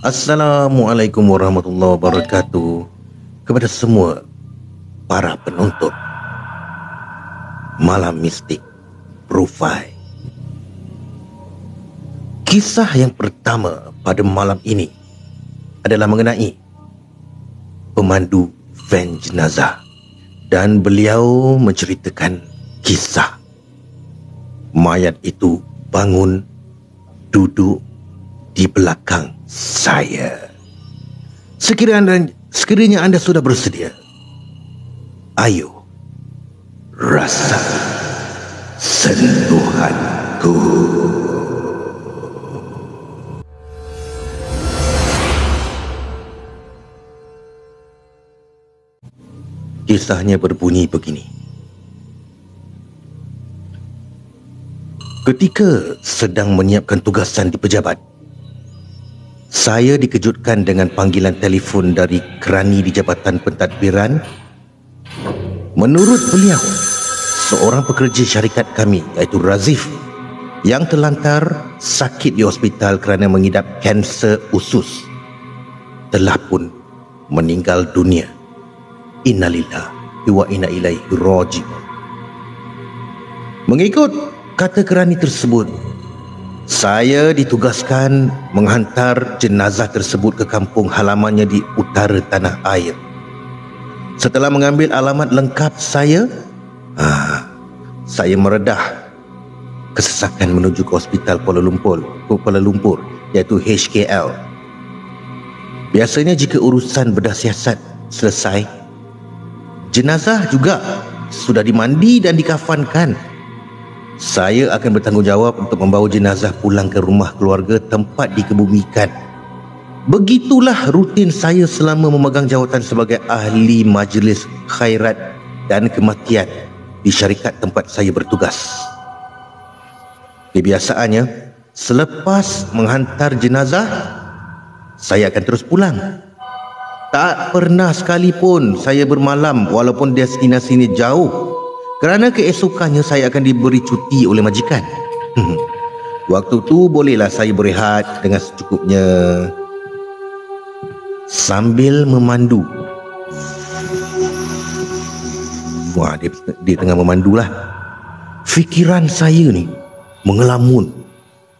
Assalamualaikum warahmatullahi wabarakatuh kepada semua para penonton Malam Mistik Profile. Kisah yang pertama pada malam ini adalah mengenai pemandu van jenazah, dan beliau menceritakan kisah mayat itu bangun duduk di belakang saya. Sekiranya anda sudah bersedia, ayo rasa sentuhanku. Kisahnya berbunyi begini. Ketika sedang menyiapkan tugasan di pejabat, saya dikejutkan dengan panggilan telefon dari kerani di Jabatan Pentadbiran. Menurut beliau, seorang pekerja syarikat kami iaitu Razif yang terlantar sakit di hospital kerana mengidap kanser usus telah pun meninggal dunia. Innalillahi wa inna ilaihi raji'un. Mengikut kata kerani tersebut, saya ditugaskan menghantar jenazah tersebut ke kampung halamannya di utara tanah air. Setelah mengambil alamat lengkap saya meredah kesesakan menuju ke hospital Kuala Lumpur iaitu HKL. Biasanya jika urusan bedah siasat selesai, jenazah juga sudah dimandi dan dikafankan, saya akan bertanggungjawab untuk membawa jenazah pulang ke rumah keluarga tempat dikebumikan. Begitulah rutin saya selama memegang jawatan sebagai ahli majlis khairat dan kematian di syarikat tempat saya bertugas. Kebiasaannya, selepas menghantar jenazah, saya akan terus pulang. Tak pernah sekalipun saya bermalam walaupun destinasinya jauh, kerana keesokannya saya akan diberi cuti oleh majikan. Waktu tu bolehlah saya berehat dengan secukupnya sambil memandu. Wah, dia tengah memandulah. Fikiran saya ni mengelamun,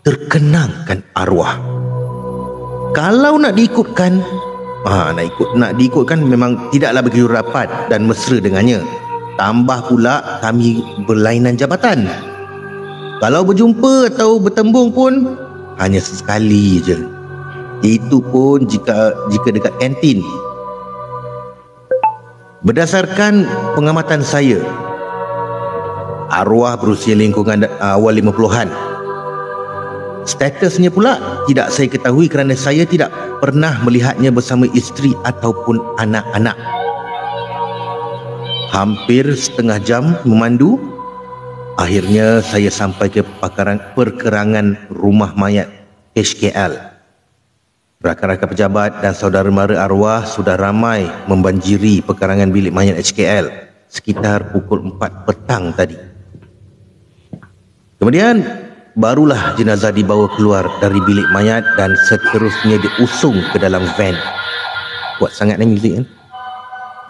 terkenangkan arwah. Kalau nak diikutkan, nak diikutkan memang tidaklah begitu rapat dan mesra dengannya. Tambah pula kami berlainan jabatan. Kalau berjumpa atau bertembung pun hanya sesekali je. Itu pun jika dekat kantin. Berdasarkan pengamatan saya, arwah berusia lingkungan awal 50-an. Statusnya pula tidak saya ketahui kerana saya tidak pernah melihatnya bersama isteri ataupun anak-anak. Hampir setengah jam memandu, akhirnya saya sampai ke perkerangan rumah mayat HKL. Rakan-rakan pejabat dan saudara mara arwah sudah ramai membanjiri perkarangan bilik mayat HKL sekitar pukul 4 petang tadi. Kemudian barulah jenazah dibawa keluar dari bilik mayat dan seterusnya diusung ke dalam van. Kuat sangat ni muzik kan?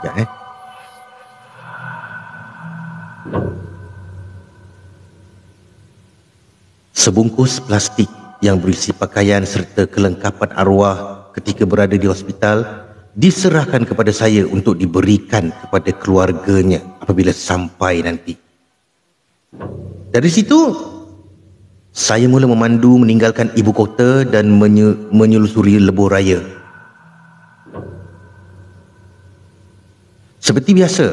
Sekejap Sebungkus plastik yang berisi pakaian serta kelengkapan arwah ketika berada di hospital diserahkan kepada saya untuk diberikan kepada keluarganya apabila sampai nanti. Dari situ, saya mula memandu meninggalkan ibu kota dan menyelusuri lebuh raya. Seperti biasa,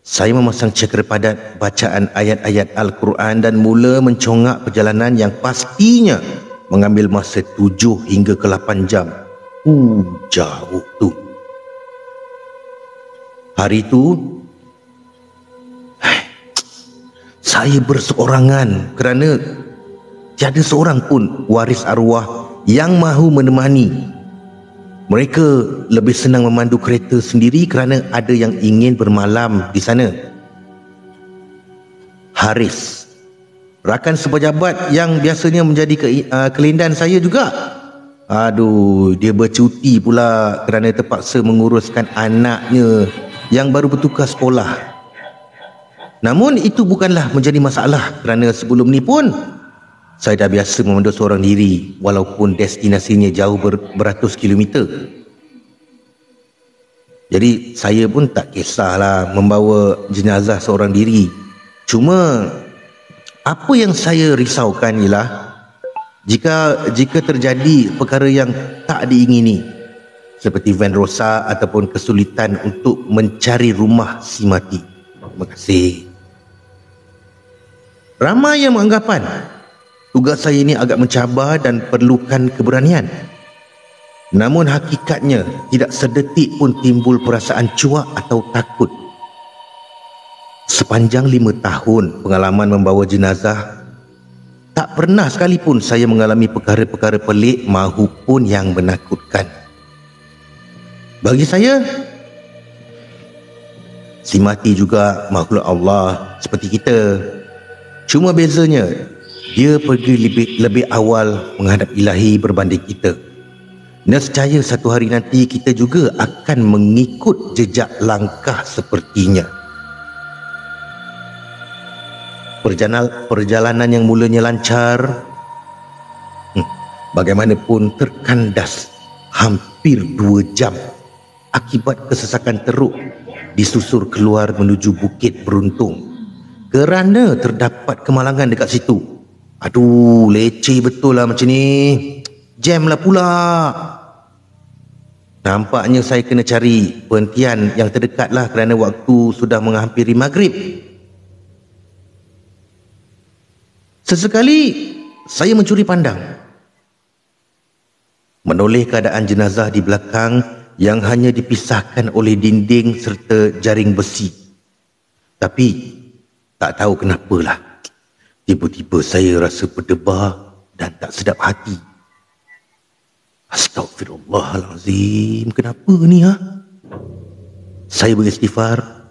saya memasang ceker padat bacaan ayat-ayat Al-Quran dan mula mencongak perjalanan yang pastinya mengambil masa 7 hingga ke 8 jam. Jauh tu. Hari itu, saya berseorangan kerana tiada seorang pun waris arwah yang mahu menemani. Mereka lebih senang memandu kereta sendiri kerana ada yang ingin bermalam di sana. Haris, rakan sepejabat yang biasanya menjadi kelindan saya juga, Aduh, dia bercuti pula kerana terpaksa menguruskan anaknya yang baru bertukar sekolah. Namun itu bukanlah menjadi masalah kerana sebelum ni pun saya dah biasa memandu seorang diri walaupun destinasinya jauh beratus kilometer. Jadi saya pun tak kisahlah membawa jenazah seorang diri. Cuma apa yang saya risaukan ialah jika terjadi perkara yang tak diingini seperti van rosak ataupun kesulitan untuk mencari rumah si mati. Terima kasih. Ramai yang beranggapan tugas saya ini agak mencabar dan perlukan keberanian. Namun hakikatnya tidak sedetik pun timbul perasaan cuak atau takut. Sepanjang 5 tahun pengalaman membawa jenazah, tak pernah sekalipun saya mengalami perkara-perkara pelik mahupun yang menakutkan. Bagi saya, si mati juga makhluk Allah seperti kita. Cuma bezanya, dia pergi lebih awal menghadap Ilahi berbanding kita. Nescaya satu hari nanti kita juga akan mengikut jejak langkah sepertinya. Perjalanan yang mulanya lancar, bagaimanapun terkandas hampir 2 jam akibat kesesakan teruk disusur keluar menuju Bukit Beruntung kerana terdapat kemalangan dekat situ. Aduh, leceh betul lah macam ni. Jam lah pula. Nampaknya saya kena cari perhentian yang terdekat lah kerana waktu sudah menghampiri maghrib. Sesekali saya mencuri pandang, menoleh keadaan jenazah di belakang yang hanya dipisahkan oleh dinding serta jaring besi. Tapi tak tahu kenapalah, tiba-tiba saya rasa berdebar dan tak sedap hati. Astagfirullahalazim, kenapa ni ha? Saya beristighfar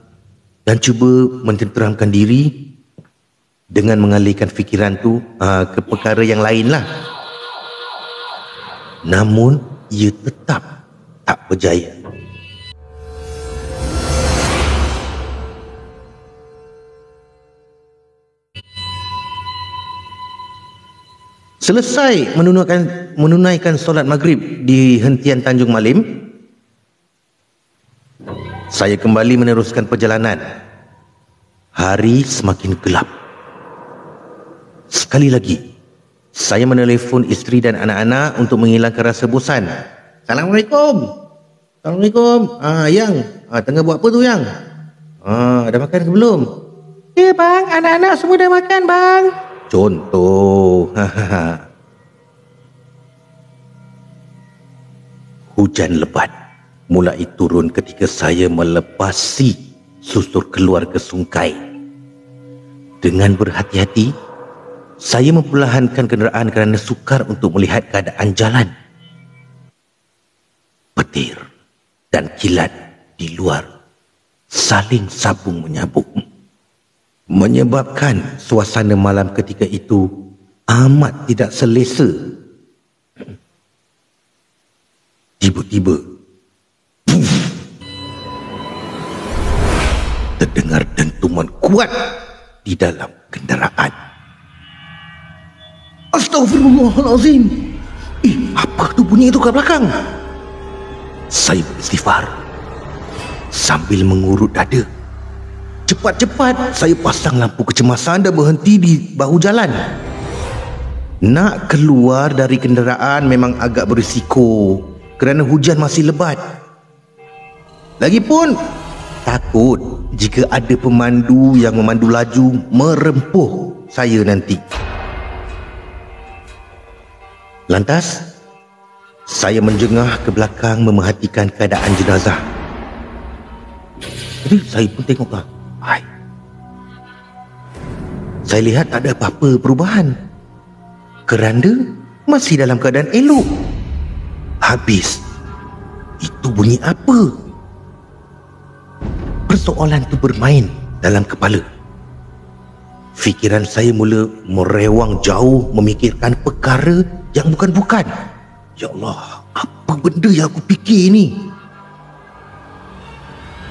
dan cuba mententeramkan diri dengan mengalihkan fikiran tu ke perkara yang lain lah. Namun ia tetap tak berjaya. Selesai menunaikan solat maghrib di hentian Tanjung Malim, saya kembali meneruskan perjalanan. Hari semakin gelap. Sekali lagi, saya menelefon isteri dan anak-anak untuk menghilangkan rasa bosan. Assalamualaikum. Assalamualaikum. Yang, tengah buat apa tu Yang? Dah makan ke belum? Ya bang, anak-anak semua dah makan bang. Contoh. Hujan lebat mulai turun ketika saya melepasi susur keluar ke sungai. Dengan berhati-hati, saya memperlahankan kenderaan kerana sukar untuk melihat keadaan jalan. Petir dan kilat di luar saling sabung menyabung, menyebabkan suasana malam ketika itu amat tidak selesa. Tiba-tiba terdengar dentuman kuat di dalam kenderaan. Astagfirullahalazim. Apa tu bunyi itu kat belakang? Saya beristighfar sambil mengurut dada. Cepat-cepat saya pasang lampu kecemasan dan berhenti di bahu jalan. Nak keluar dari kenderaan memang agak berisiko kerana hujan masih lebat. Lagipun takut jika ada pemandu yang memandu laju merempuh saya nanti. Lantas, saya menjengah ke belakang memerhatikan keadaan jenazah. Jadi saya pun tengoklah. Saya lihat tak ada apa-apa perubahan. Keranda masih dalam keadaan elok. Habis, itu bunyi apa? Persoalan tu bermain dalam kepala. Fikiran saya mula merewang jauh memikirkan perkara yang bukan-bukan. Ya Allah, apa benda yang aku fikir ni?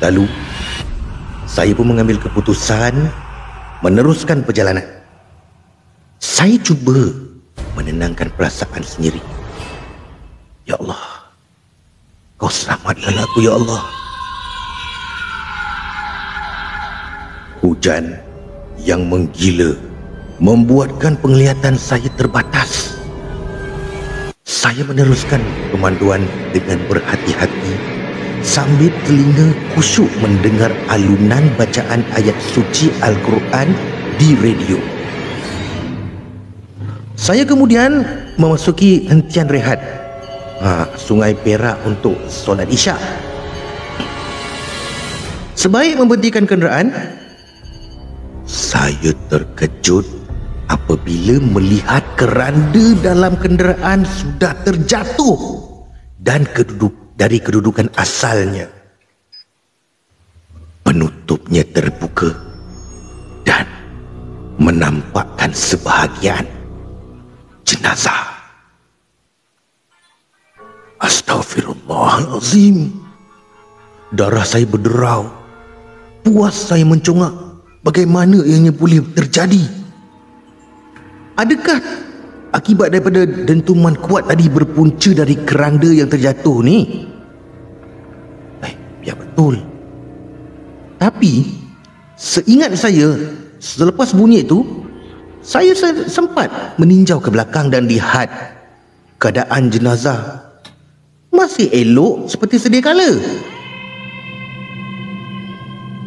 Lalu, saya pun mengambil keputusan meneruskan perjalanan. Saya cuba menenangkan perasaan sendiri. Ya Allah, Kau selamatkan aku, Ya Allah. Hujan yang menggila membuatkan penglihatan saya terbatas. Saya meneruskan pemanduan dengan berhati-hati sambil telinga khusyuk mendengar alunan bacaan ayat suci Al-Quran di radio. Saya kemudian memasuki hentian rehat Sungai Perak untuk solat Isyak. Sebaik memberhentikan kenderaan, saya terkejut apabila melihat keranda dalam kenderaan sudah terjatuh dan dari kedudukan asalnya. Penutupnya terbuka dan menampakkan sebahagian jenazah. Astaghfirullahalazim. Darah saya berderau. Puas saya mencongak. Bagaimana ianya boleh terjadi? Adakah akibat daripada dentuman kuat tadi berpunca dari keranda yang terjatuh ni? Ya betul. Tapi seingat saya, selepas bunyi itu, saya sempat meninjau ke belakang dan lihat keadaan jenazah masih elok seperti sedia kala.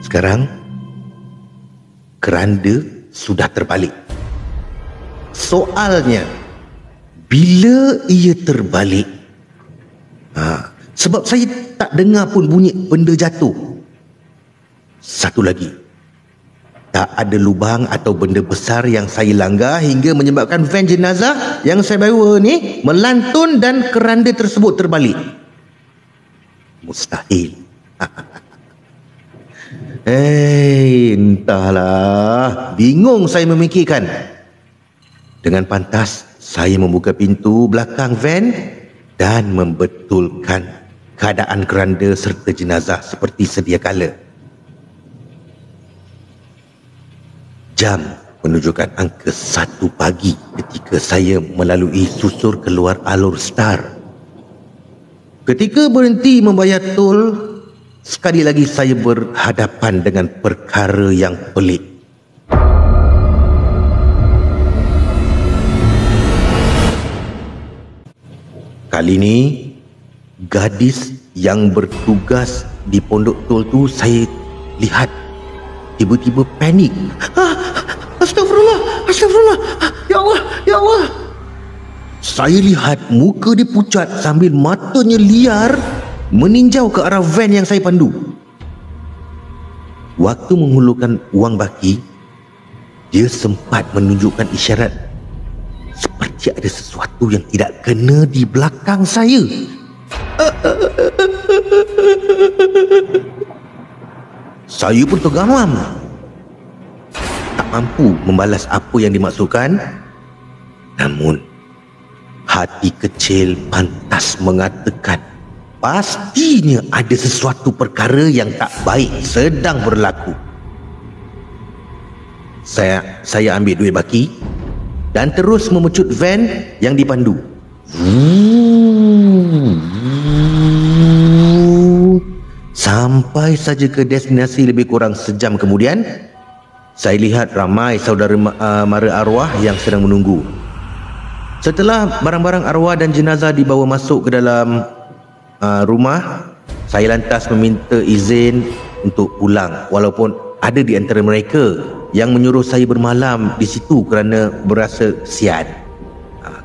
Sekarang keranda sudah terbalik. Soalnya, bila ia terbalik, sebab saya tak dengar pun bunyi benda jatuh. Satu lagi, tak ada lubang atau benda besar yang saya langgar hingga menyebabkan van jenazah yang saya bawa ni melantun dan keranda tersebut terbalik. Mustahil. Entahlah, bingung saya memikirkan. Dengan pantas saya membuka pintu belakang van dan membetulkan keadaan keranda serta jenazah seperti sedia kala. Jam menunjukkan angka 1 pagi ketika saya melalui susur keluar alur Star. Ketika berhenti membayar tol, sekali lagi saya berhadapan dengan perkara yang pelik. Kali ini, gadis yang bertugas di pondok tol tu saya lihat tiba-tiba panik. Astagfirullah, astagfirullah. Ya Allah, ya Allah. Saya lihat muka dia pucat sambil matanya liar meninjau ke arah van yang saya pandu. Waktu menghulurkan wang baki, dia sempat menunjukkan isyarat seperti ada sesuatu yang tidak kena di belakang saya. Saya pun tergamam. Tak mampu membalas apa yang dimaksudkan. Namun hati kecil pantas mengatakan pastinya ada sesuatu perkara yang tak baik sedang berlaku. Saya ambil duit baki dan terus memecut van yang dipandu. Sampai saja ke destinasi lebih kurang sejam kemudian, saya lihat ramai saudara mara arwah yang sedang menunggu. Setelah barang-barang arwah dan jenazah dibawa masuk ke dalam rumah, saya lantas meminta izin untuk pulang, walaupun ada di antara mereka yang menyuruh saya bermalam di situ kerana berasa kesian.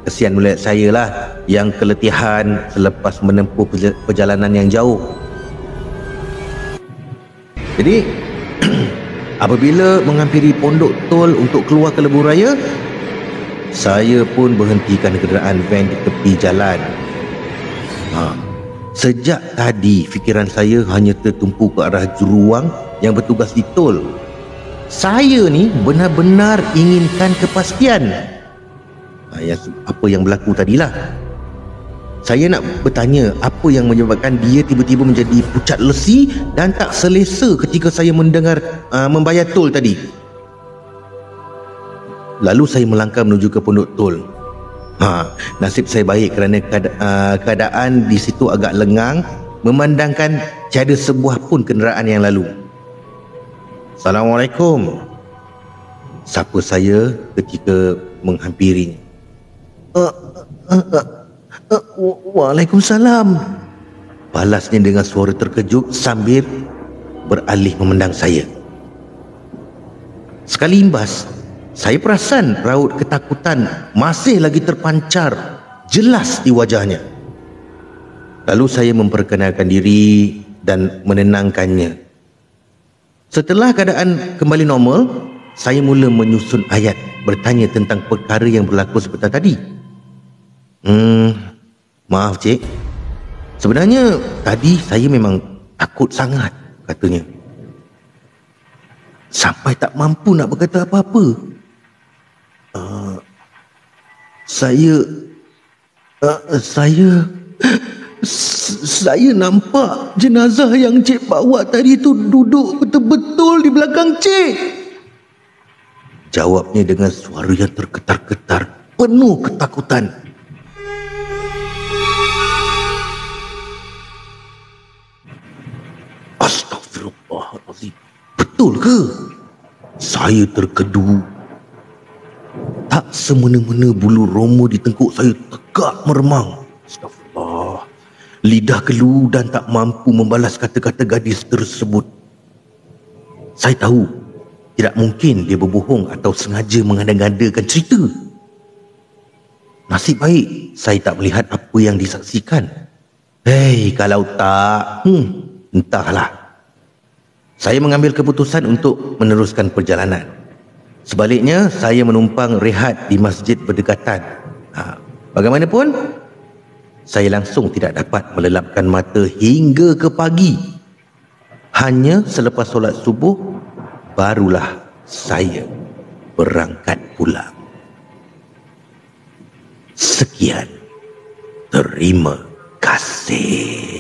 Kesian melihat saya lah yang keletihan selepas menempuh perjalanan yang jauh. Jadi apabila menghampiri pondok tol untuk keluar ke lebuh raya, saya pun berhentikan kenderaan van di tepi jalan. Sejak tadi fikiran saya hanya tertumpu ke arah juruwang yang bertugas di tol. Saya ni benar-benar inginkan kepastian apa yang berlaku tadilah. Saya nak bertanya apa yang menyebabkan dia tiba-tiba menjadi pucat lesi dan tak selesa ketika saya mendengar membayar tol tadi. Lalu saya melangkah menuju ke pondok tol. Nasib saya baik kerana keadaan di situ agak lengang, memandangkan tiada sebuah pun kenderaan yang lalu. Assalamualaikum, sapa saya ketika menghampirinya. Waalaikumsalam, balasnya dengan suara terkejut sambil beralih memandang saya. Sekali imbas, saya perasan raut ketakutan masih lagi terpancar jelas di wajahnya. Lalu saya memperkenalkan diri dan menenangkannya. Setelah keadaan kembali normal, saya mula menyusun ayat bertanya tentang perkara yang berlaku sebentar tadi. Maaf cik, sebenarnya tadi saya memang takut sangat, katanya. Sampai tak mampu nak berkata apa-apa. Saya nampak jenazah yang cik bawa tadi tu duduk betul-betul di belakang cik. Jawabnya dengan suara yang tergetar-getar, penuh ketakutan. Astagfirullahaladzim, betul ke? Saya terkedu. Tak semena-mena bulu roma di tengkuk saya tegak meremang. Astagfirullah. Lidah kelu dan tak mampu membalas kata-kata gadis tersebut. Saya tahu tidak mungkin dia berbohong atau sengaja mengada-ngadakan cerita. Nasib baik saya tak melihat apa yang disaksikan. Kalau tak, entahlah. Saya mengambil keputusan untuk meneruskan perjalanan. Sebaliknya, saya menumpang rehat di masjid berdekatan. Bagaimanapun, saya langsung tidak dapat melelapkan mata hingga ke pagi. Hanya selepas solat subuh, barulah saya berangkat pulang. Sekian, terima kasih.